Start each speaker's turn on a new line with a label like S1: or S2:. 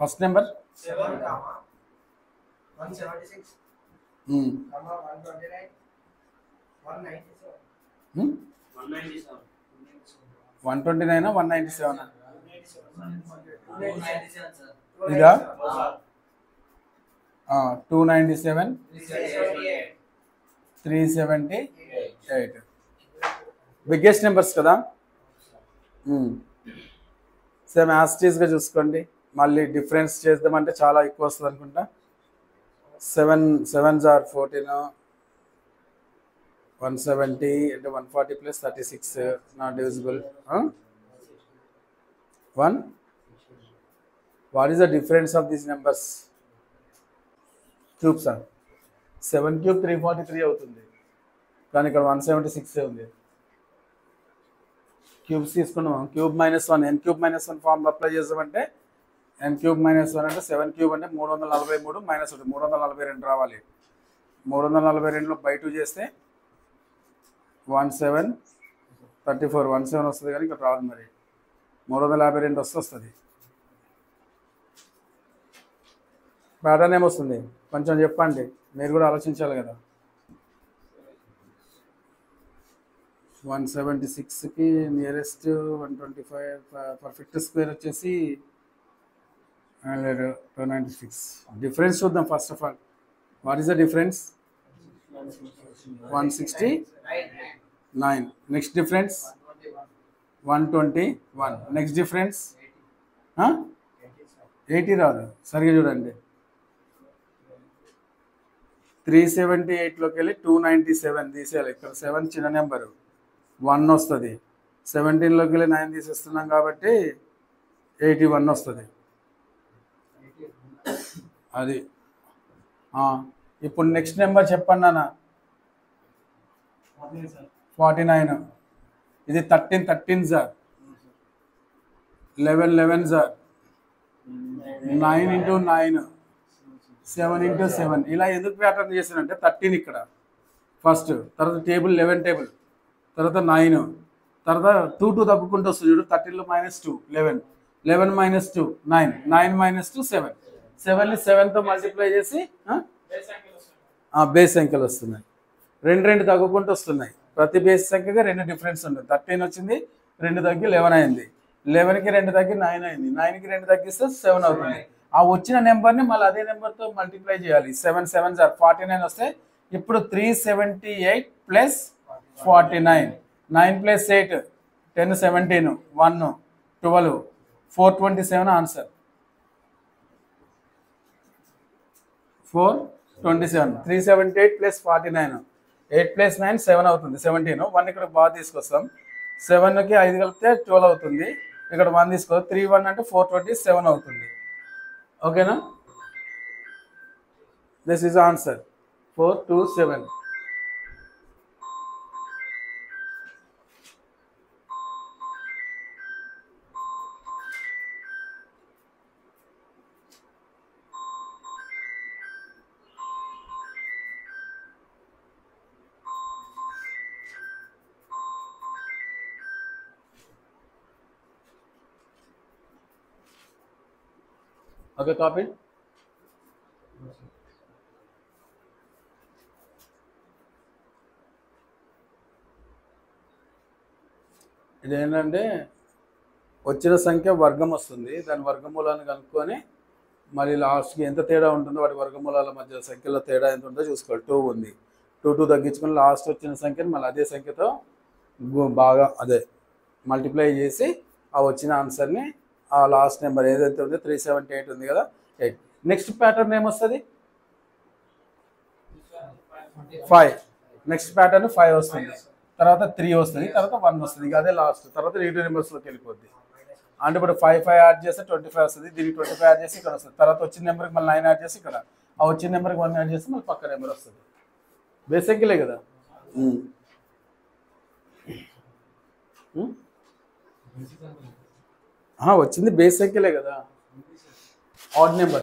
S1: First number
S2: 7, 176, 129, 197.
S1: 129 197
S2: 297,
S1: ఇదా 297 378 biggest numbers కదా. Same యాస్టీస్గా చూసుకోండి. మళ్ళీ డిఫరెన్స్ చేద్దామంటే చాలా ఎక్కువ వస్తుంది అనుకుంటా. 7 7s are 14, 170 అంటే 140 plus 36 not divisible. 1. What is the difference of these numbers? Cubes are 7 cube 343 అవుతుంది, కానీ ఇక్కడ 176 ఉంది. క్యూబ్స్ తీసుకున్నాం. Cube -1 n cube -1 formula apply చేసామంటే n క్యూబ్ -1 అంటే 7 క్యూబ్ అంటే 343 -1 342 రావాలి. 342లో బై 2 చేస్తే 1734 17 వస్తుంది, కానీ ఇక్కడ రాదు. మరి 352 వస్తుంది. ప్యాటర్న్ ఏమొస్తుంది కొంచెం చెప్పండి, మీరు కూడా ఆలోచించాలి కదా. 176కి నియరెస్ట్ 125 పర్ఫెక్ట్ స్క్వేర్ వచ్చేసి 296. డిఫరెన్స్ చూద్దాం. First of all what is the difference? 169. Next difference 121. Next difference 80 రాదు. సరిగా చూడండి. 378లోకి వెళ్ళి 297 తీసేయాలి. ఇక్కడ 7 చిన్న నెంబరు, 1 వస్తుంది. 17లోకి వెళ్ళి 9 తీసేస్తున్నాం కాబట్టి 81 వస్తుంది. అది ఇప్పుడు నెక్స్ట్ నెంబర్ చెప్పండి అన్న. 49. ఇది 13 సార్, 11 సార్, 9 × 9, 7 × 7. ఇలా ఎందుకు ప్యాటర్న్ చేశానంటే 13 ఇక్కడ ఫస్ట్, తర్వాత టేబుల్ 11 టేబుల్, తర్వాత 9, తర్వాత 2 తగ్గుకుంటూ వస్తుంది చూడు. 13లో -2 11, 11 - 2 9, 9 - 2 7. 7ని 7తో మల్టిప్లై చేసి బేస్ సంఖ్యలు వస్తున్నాయి. రెండు తగ్గుకుంటూ వస్తున్నాయి. ప్రతి బేస్ సంఖ్యగా 2 డిఫరెన్స్ ఉంటుంది. 13 వచ్చింది, 2 తగ్గి 11 అయింది. 11కి 2 తగ్గి 9 అయింది. 9కి 2 తగ్గిస్తే 7 అవుతుంది. ఆ వచ్చిన నెంబర్ని మళ్ళీ అదే నెంబర్తో మల్టిప్లై చేయాలి. 7 7s are 49 వస్తే ఇప్పుడు 378 + 49, 9 + 8 10 17 1 12 427 ఆన్సర్. 427. 378 + 49, 8 + 9 7 అవుతుంది. 17. 1 ఇక్కడ బాగా తీసుకొస్తాం. 7కి 5 కలిపితే 12 అవుతుంది. ఇక్కడ 1 తీసుకో. 3 1 అంటే 427 అవుతుంది. ఓకేనా? This is answer 427. Okay, copy. ఇదేంటంటే వచ్చిన సంఖ్య వర్గం వస్తుంది. దాని వర్గమూలాన్ని కనుక్కొని మరి లాస్ట్కి ఎంత తేడా ఉంటుందో వాటి వర్గమూలాల మధ్య సంఖ్యలో తేడా ఎంత ఉంటుందో చూసుకోవాలి. 2 ఉంది. 2 తగ్గించుకొని లాస్ట్ వచ్చిన సంఖ్యను మళ్ళీ అదే సంఖ్యతో బాగా మల్టిప్లై చేసి ఆ వచ్చిన ఆన్సర్ని ఆ లాస్ట్ నెంబర్ ఏదైతే ఉందో 378 ఉంది కదా 8. నెక్స్ట్ ప్యాటర్న్ ఏమొస్తుంది? 5. నెక్స్ట్ ప్యాటర్న్ 5 వస్తుంది, తర్వాత 3 వస్తుంది, తర్వాత 1 వస్తుంది. ఇక అదే లాస్ట్. తర్వాత 2 నెంబర్స్లోకి వెళ్ళిపోద్ది. అంటే ఇప్పుడు 5 యాడ్ చేస్తే 25 వస్తుంది. దీనికి 25 యాడ్ చేసి ఇక్కడ వస్తుంది. తర్వాత వచ్చిన నెంబర్కి మళ్ళీ 9 యాడ్ చేసి ఇక్కడ, ఆ వచ్చిన నెంబర్కి 1 యాడ్ చేస్తే మళ్ళీ పక్క నెంబర్ వస్తుంది. బేసిక్లే కదా. వచ్చింది బేస్ సంఖ్యలే కదా, ఆడ్ నెంబర్.